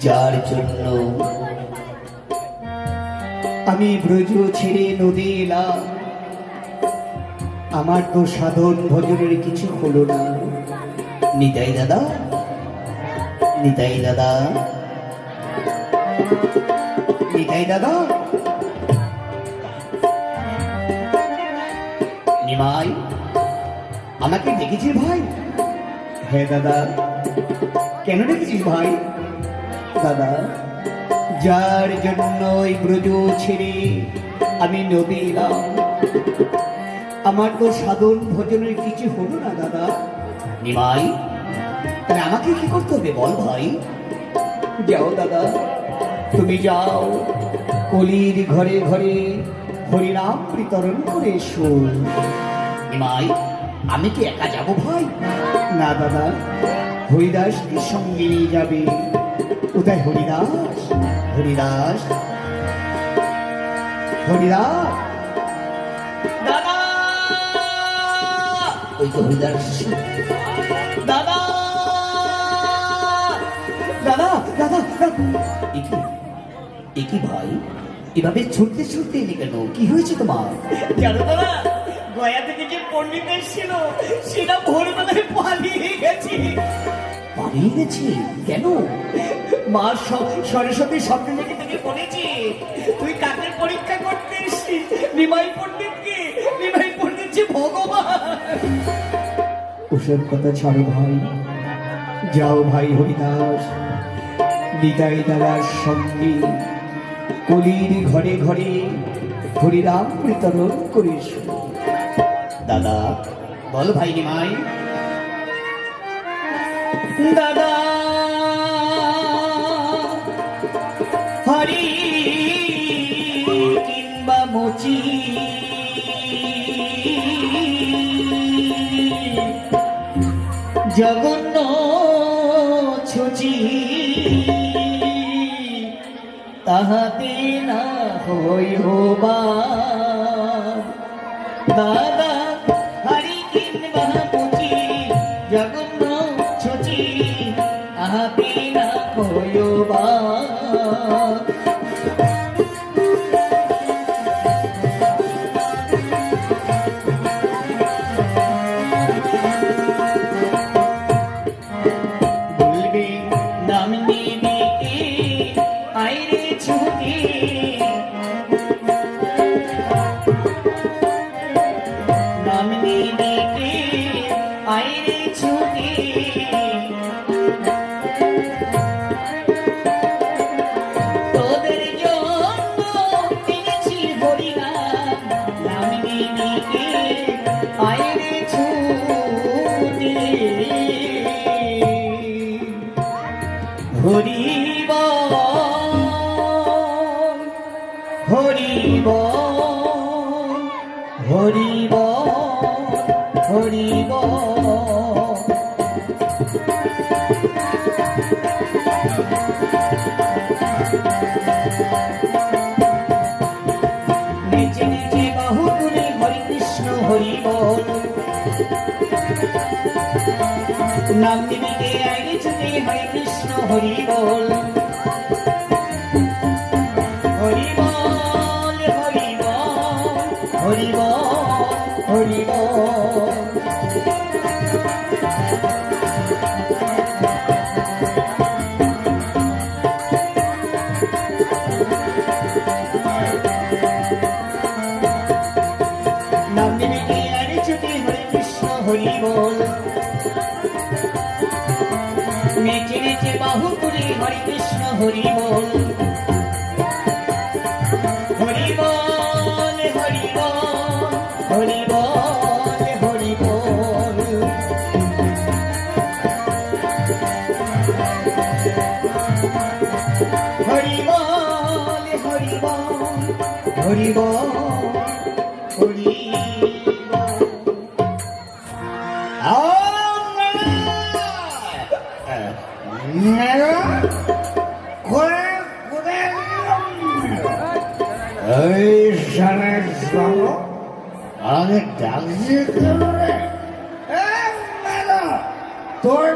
যার জন্য আমি ব্রজ ছেড়ে নদী এলাম, আমার তো সাধন ভজনের কিছু হলো না। নিতাই দাদা, নিতাই দাদা, নিতাই দাদা, নিমাই আমাকে ডেকেছিস ভাই? হ্যাঁ দাদা। কেন ডেকেছিস ভাই? দাদা, যার জন্য এই ব্রজ ছেড়ে আমি নদী এলাম, আমার তো সাধন ভজনের কিছু হলো না দাদা। নিমাই, তাহলে আমাকে কি করতে হবে বল ভাই? যাও দাদা, তুমি যাও, কলির ঘরে ঘরে হরিনাম বিতরণ করে এসো। নিমাই, আমি কি একা যাব ভাই? না দাদা, হরিদাসকে সঙ্গে নিয়ে যাবে। কোথায় হরিদাস? হরিদাস, হরিদাস, দাদা, ওই তো হরিদাস। দাদা, দাদা, দাদা, একই ভাই, এভাবে ছুটতে ছুটতে এলে কেন? কি হয়েছে তোমার? জানো দাদা, গয়া থেকে যে পণ্ডিত এসেছিল সেটা ভোরবেলায় পালিয়ে গেছে। পালিয়ে গেছে কেন? মা সরস্বতী স্বপ্ন দেখে থেকে বলেছে তুই কাকে পরীক্ষা করতে এসেছিস। নিমাই পণ্ডিতকে, নিমাই পণ্ডিত যে ভগবান। ওসব কথা ছাড়ো ভাই, যাও ভাই হরিদাস, নিতাই দাদার সঙ্গে কলির ঘরে ঘরে হরিনাম বিতরণ করিস। দাদা, বল ভাই নিমাই। দাদা, হরি কিংবা মুচি, জগন্ন ছুচি, তাহাতে না হই হবা। দাদা, হরি কিংবা মুচি, জগন্ন ছুচি, তাহাতে না হই হবা। বলবে নাম নিবে আইরে ছুটি, নাম নিবে আইরে ছুটি, তোদের জন্য কিনেছি হরিনাম, নাম নিবে আইরে ছুটি। হরি বল, হরি বল, হরি বল, হরি বল। নিচে নিচে বাহু তুলে হরি কৃষ্ণ হরি বল, নাম নিবিকে আইরে ছুটে হরে কৃষ্ণ হরি বল। হরি বল, হরি বল, হরি বল, হরি বল। নাম নিবিকে আইরে ছুটে হরে কৃষ্ণ হরি বল, নেচে নেচে বাহু তুলে হরে কৃষ্ণ হরি বল। হরি বল, হরি বল, হরি বল, হরি বল। হরি বল, হরি বল, হরি বল, হরি বল। আগে ডাকছে তোর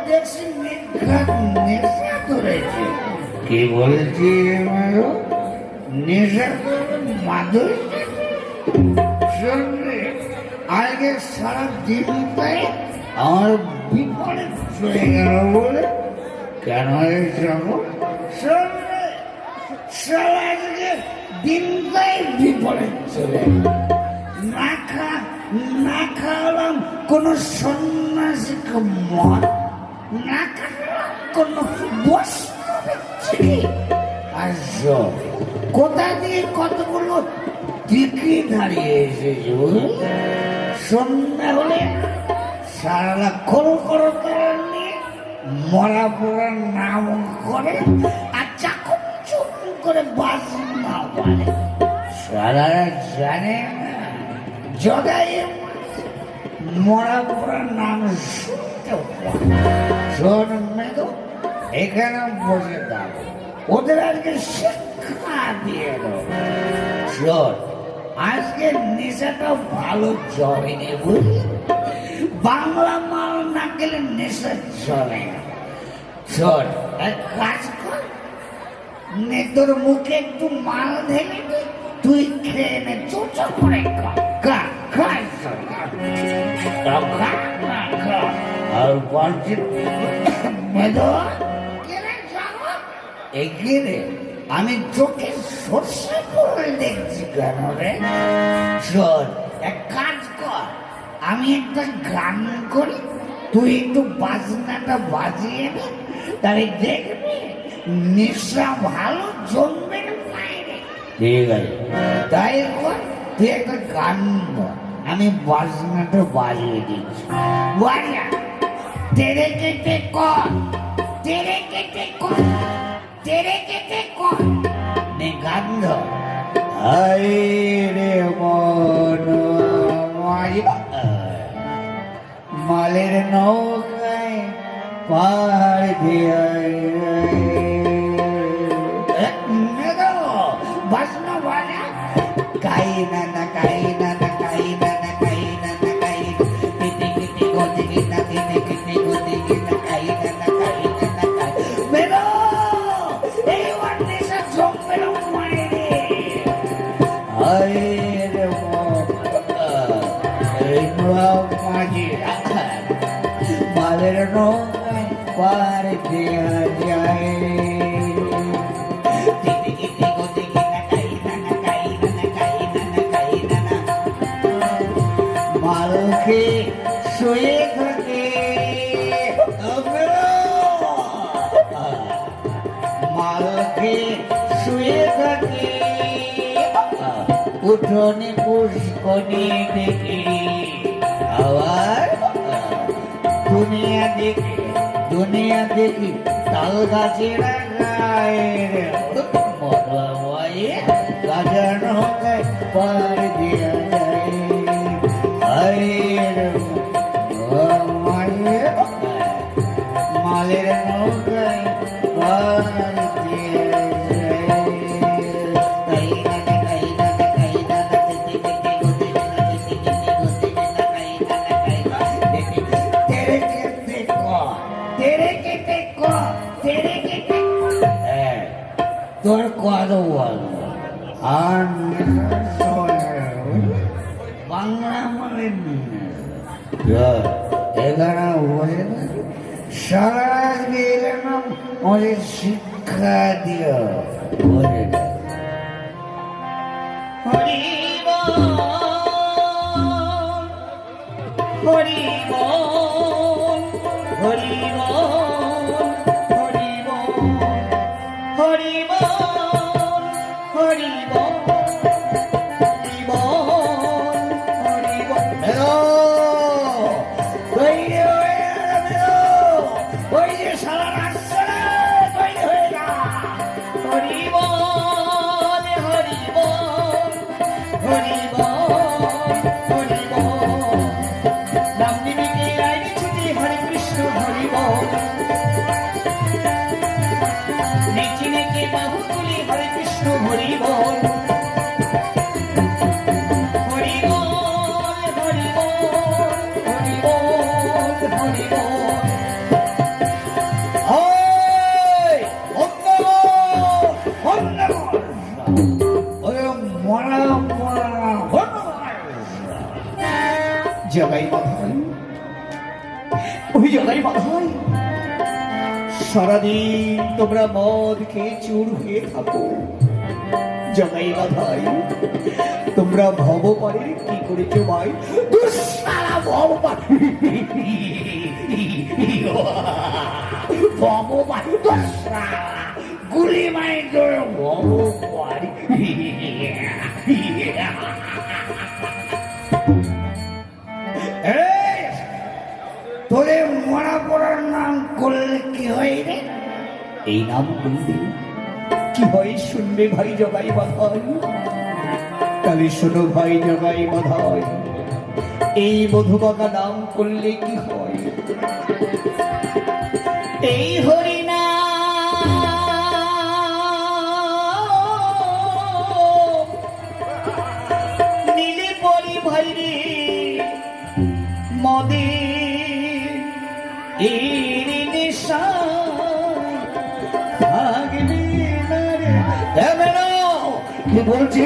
দেখছি নির্ঘাত নেশা ধরেছে। কি বলছি নেশা মাধুর শুনলে আজকে সারা দিনটাই আমার বিপরীত চলে গেল বলে কেন এইসব শুনলে সারা আজকে দিনটাই বিপরীত চলে গেল। না খাওয়ালাম কোনো সন্ন্যাসীকে মদ, না খাওয়ালাম কোনো বৈষ্ণবের আর কোথা দিয়ে কতগুলো টিকিট হারিয়ে এসেছে বুঝলে? সন্ধ্যা হলে সারা খোল নিয়ে মরা পড়া নাম করে আর চাকম চুপ করে বাজনা বলে সারা জানে না জগাই মরা পড়া নাম শুনতে শোন মেদো এখানে বসে থাকো, ওদের আজকে শিক্ষা দিয়ে দেবো। শোন আজকে নেশাটা ভালো জবে নে বুঝলি, বাংলা মাল না গেলে নেশা চলে না। শোন এক কাজ কর, নে তোর মুখে একটু মাল ঢেলে দে, তুই খেয়ে নে চোচো করে খা খাই আর বলছি মেদো এগিয়ে আমি চোখে সর্ষে ফুল দেখছি কেন রে? শোন এক কাজ কর, আমি একটা গান করি, তুই একটু বাজনাটা বাজিয়ে নে, তাহলে দেখবি নেশা ভালো জমবে না বাইরে। ঠিক আছে তাই কর, তুই একটা গান বল, আমি বাজনাটা বাজিয়ে দিচ্ছি। বাজা তেরে কেটে কর, তেরে কেটে কর, তেরে কেটে কর, নে গান ধর। আই রে মন মালের নৌকায় পাহাড় দিয়ে বাজনা বাজা কাই না না কাই না না কাই না না কাই না না কাই কেটে কেটে গদে গিনা কেটে কেটে গদে গিনা কাই না না কাই না না কাই বেরো এই ওয়ান্ডেসা জমবে না মাইরে। আই রে মন এই মাঝি মালের নৌকায় পাহাড় দিয়ে যায় মালকে শুয়ে থাকে মালকে শুয়ে থাকে উঠোনে পুষ্কনি দেখি আবার দুনিয়া দেখি তাল গাছের গায়ের মরলা বয়ে গাজার নৌকায় পার দিয়া যায় মালের নৌকায় পার দিয়া তোর কত বল আর বাংলা মানে এখানে বসে সারা গেলে না আমাদের শিক্ষা দিও বলে হরি বল হরি বল হরি বল হরি বল হরি বল হরি বল হরি বল হ্যালো তৈরি হয়ে গেল ওই যে সারা রাস্তা তৈরি হয়ে যা হরি বল হরি বল হরি বল হরি বল নাম নিবি জগাই বাধাই, ওই জগাই বাধাই, সারাদিন তোমরা মদ খেয়ে চুর হয়ে থাকো। জগাই বাধাই, তোমরা ভবপারে কি করেছো ভাই? দুঃসারা ভগবান ভগবান দুঃসারা গুলি মারি তোর ভগবান তোরে মরা পড়ার নাম করলে কি হয় রে? এই নাম বললে কি হয় শুনবে ভাই জগাই বাধাই। তাহলে শোনো ভাই জগাই বাধাই, এই মধুবাগা নাম করলে কি হয়? এই হরিনা নীলে পরি ভাই রে মদে এর নেশা ভাগবে না রে। দেবে না কি বলছি?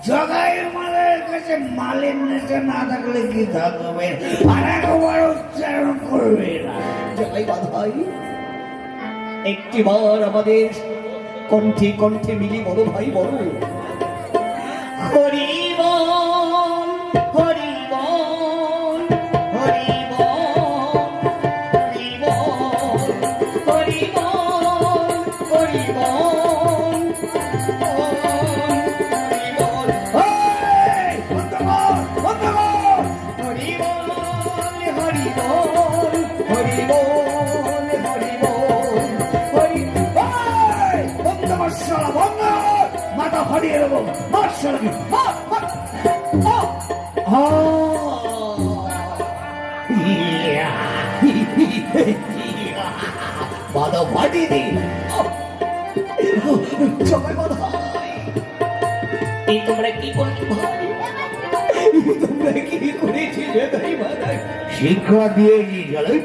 জগাই মালের কাছে মালের নেশা না থাকলে কি থাকবে? আর একবার উচ্চারণ করবে না। জগাই বাধাই, একটিবার আমাদের কণ্ঠে কণ্ঠে মিলি বড় ভাই বড় হরি বল, হরি বল, হরি বল, হরি বল, হরি বল, হরি বল, হরি বল, এই, বন্ধ কর, বন্ধ কর। হরি বল, হরি বল, হরি বল, হরি বল, হরি এই, বন্ধ কর শালা, বন্ধ কর। মাথা ফাটিয়ে দেবো, মার শালাকে, মার, মার। বাধা ফাটিয়ে দিই। জগাই বাধাই, এই তোমরা কি করছো ভাই? তোমরা কি করেছি জগাই বাধাই? শিক্ষা দিয়েছি চলে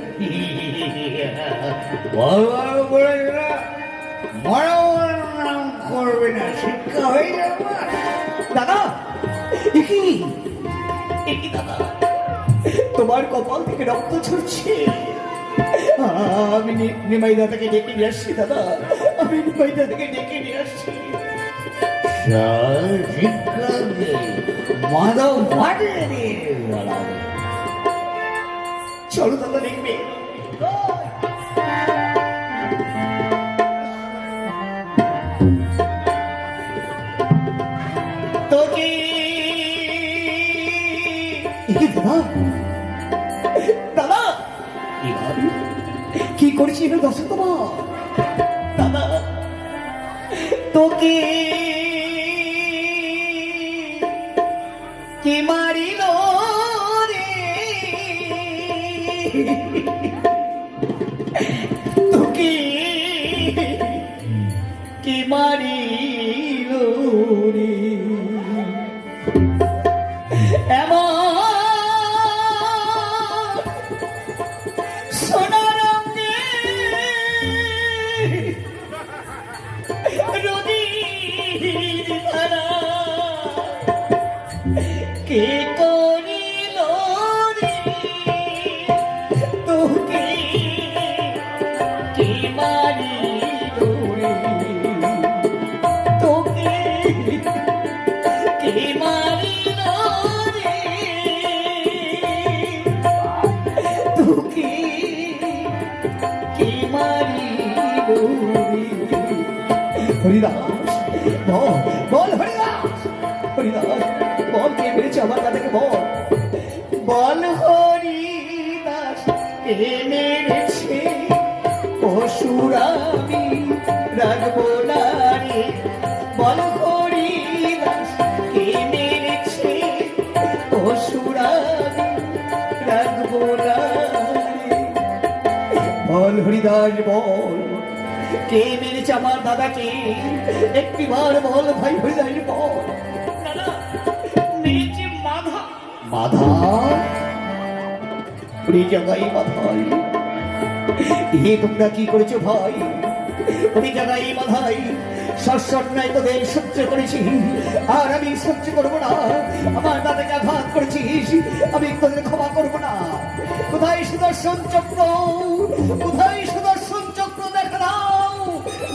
নাম করবে না, শিক্ষা হয়ে যাবে। দাদা কি দাদা, তোমার কপাল থেকে রক্ত ঝরছে। আমি নিমাই দাদাকে ডেকে নিয়ে আসছি দাদা, আমি নিমাই দাদাকে ডেকে নিয়ে আসছি। শিক্ষা দিয়ে মাধব ফাটিয়ে দিয়ে বেড়াবে। চলো দাদা দেখবে। তোকে দাদা কি করেছি এবার দর্শক তোমার? দাদা তোকে কি মারিল রে, তোকে কি মারিল রে, এমন সোনার রঙে রোদির ধারা কে করিল রে, তোকে কে মারিল রে, তোকে কে মারিল রে, তোকে কে মারিল রে। হরিদাস বল, বল হরিদাস, হরিদাস বল কে মেরেছে আমার দাদাকে, বল বল হরিদাস কে মেরেছে, অসুর আমি রাখবো না রে, বল হরিদাস কে মেরেছে, অসুর আমি রাখবো না রে। বল হরিদাস বল কে মেরেছে আমার দাদাকে, একটিবার বল ভাই হরিদাস বল। দাদা মেরেছে মাধা। মাধা জগাই বাধাই, এ তোমরা কি করেছো ভাই? জায়গায় বাধাই সন্ন্যায় তোদের সহ্য করেছি, আর আমি সহ্য করবো না। আমার দাদাকে আঘাত করেছিস, আমি তোদের ক্ষমা করবো না। কোথায় সুদর্শন চক্র? কোথায় সুদর্শন চক্র? দেখা দাও,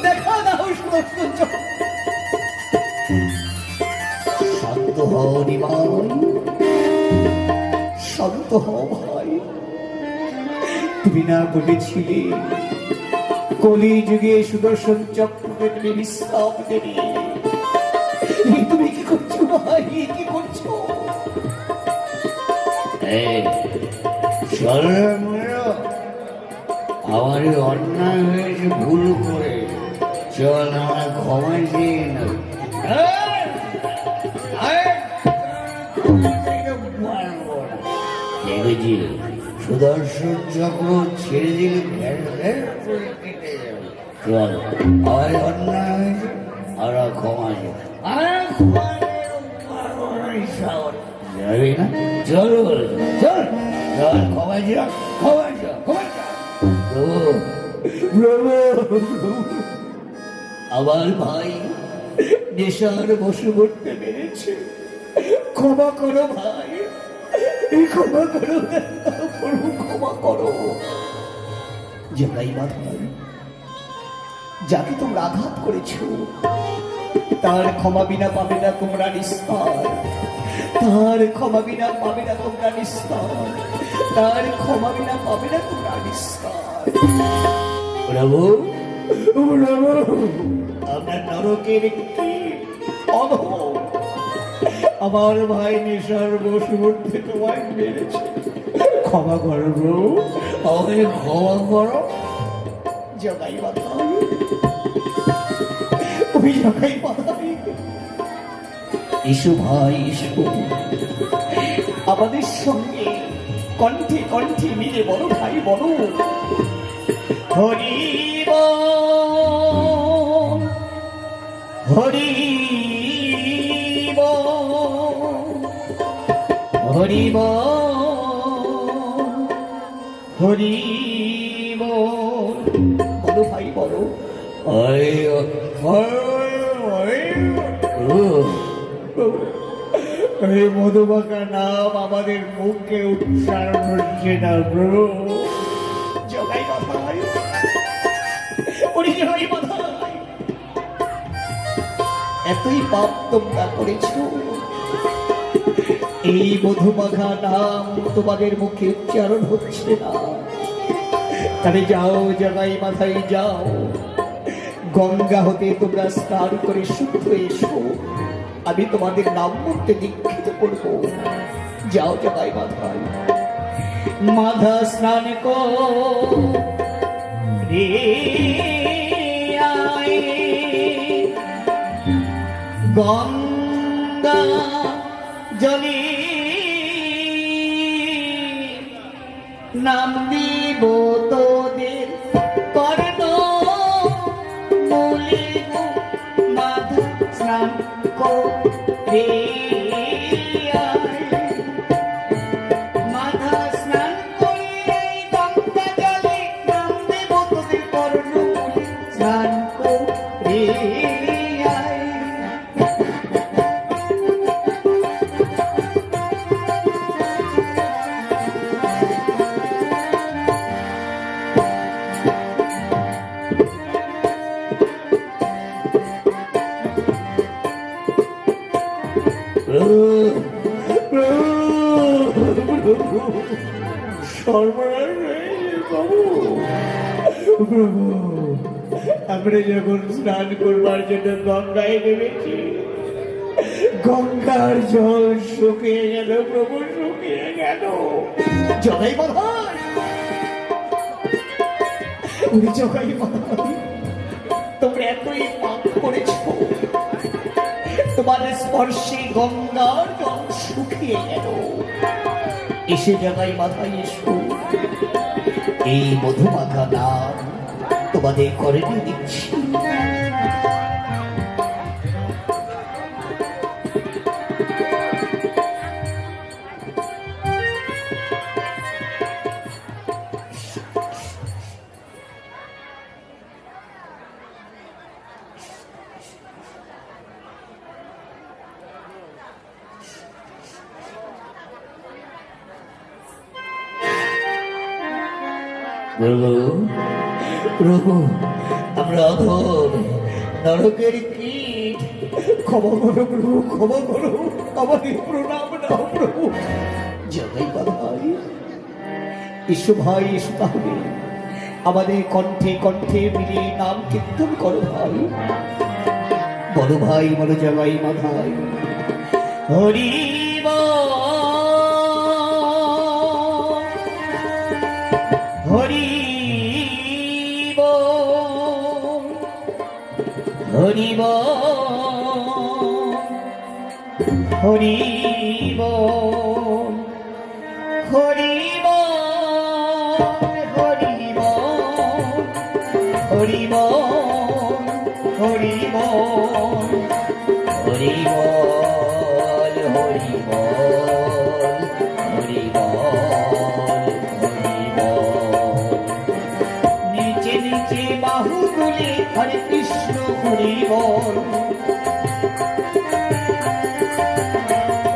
দেখা দাও সুদর্শন চক্র। শান্ত হও নিমাই, শান্ত হও ভাই। তুমি না বলেছিলে কলি যুগে সুদর্শন চক্রকে তুমি বিশ্রাম দেবে? তুমি কি করছো ভাই, কি করছো? আমার অন্যায় হয়েছে, ভুল করে চল আমার ক্ষমা দিয়ে নেব। দেখেছি সুদর্শন চক্র ছেড়ে দিলে ঘের ঘের করে কেটে যাবে। চল, আমার অন্যায় হয়েছে, আমরা ক্ষমা চাই। যাবি না? চল চল চল, ক্ষমা চা, ক্ষমা চা, ক্ষমা চা। আমার ভাই নেশার বশবর্তী মেরেছে, ক্ষমা করো ভাই, ক্ষমা করো প্রভু, ক্ষমা করো। জগাই মাথায় যাকে তোমরা আঘাত করেছ তার ক্ষমা বিনা পাবে না তোমরা নিস্তার, তার ক্ষমা বিনা পাবে না তোমরা নিস্তার, তার ক্ষমা বিনা পাবে না তোমরা নিস্তার। প্রভু, আপনার নরকের একটি অধম আমার ভাই নেশার বশবর্তী তোমায় মেরেছে, ক্ষমা করো প্রভু, আমাকে ক্ষমা করো। জগাই মাথায়, ওই জগাই মাথায়, ইসু ভাই ইসু, আমাদের সঙ্গে কণ্ঠে কণ্ঠে মিলে বলো ভাই বলো, হরি বল, হরি বল, হরি বল, হরি বল। বলো ভাই বলো। এই মধুমাখা নাম আমাদের মুখে উচ্চারণ হচ্ছে না প্রভু। জগাই মাথায়, ওরে জগাই মাথায়, এতই পাপ তোমরা করেছ, এই মধুমাখা নাম তোমাদের মুখে উচ্চারণ হচ্ছে না। তাহলে যাও জগাই মাথায় যাও, গঙ্গা হতে তোমরা স্নান করে শুদ্ধ এসো, আমি তোমাদের নাম মধ্যে দীক্ষিত করব। যাও জগাই মাথায়, মাধা স্নান করে আয়, গঙ্গা জলে নাম দিব তোদের কর্ণ মূলে, মাধা স্নান করে মাধা স্নান করে গঙ্গা জলে নাম দেব তোদের কর্ণ মূলে, স্নান করে আমরা যখন স্নান করবার জন্য গঙ্গায় নেমেছি, গঙ্গার জল শুকিয়ে গেল প্রভু, শুকিয়ে গেল। জগাই মাথায়, উনি জগাই মাথায়, তোমরা এতই পাপ করেছ, তোমার স্পর্শে গঙ্গার জল শুকিয়ে গেল। এসে জগাই মাথায় এসো, এই মধুমাখা নাম তোমাদের করে দিচ্ছি। প্রভু প্রভু আমরা অধম নরকের কীট, ক্ষমা করো প্রভু, ক্ষমা করো, আমাদের প্রণাম নাও প্রভু। জগাই ভাই, এসো ভাই, এসো তাহলে আমাদের কণ্ঠে কণ্ঠে মিলিয়ে নাম কীর্তন করো ভাই। বলো ভাই, বলো জগাই মাধাই। হরি বল, হরি বল, হরি বল, হরি বল, হরি বল, হরি বল, হরি বল, হরি বল, হরি বল, হরি বল, হরি বল, হরি বল। নিচে নিচে বাহুগুলি হরে কৃষ্ণ হরি বল।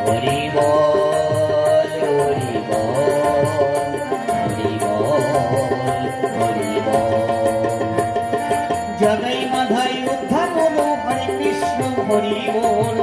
হরি বল, হরি বল, হরি বল, হরি বল। জগাই মাধাই উদ্ধার হলো হরে কৃষ্ণ হরি বল।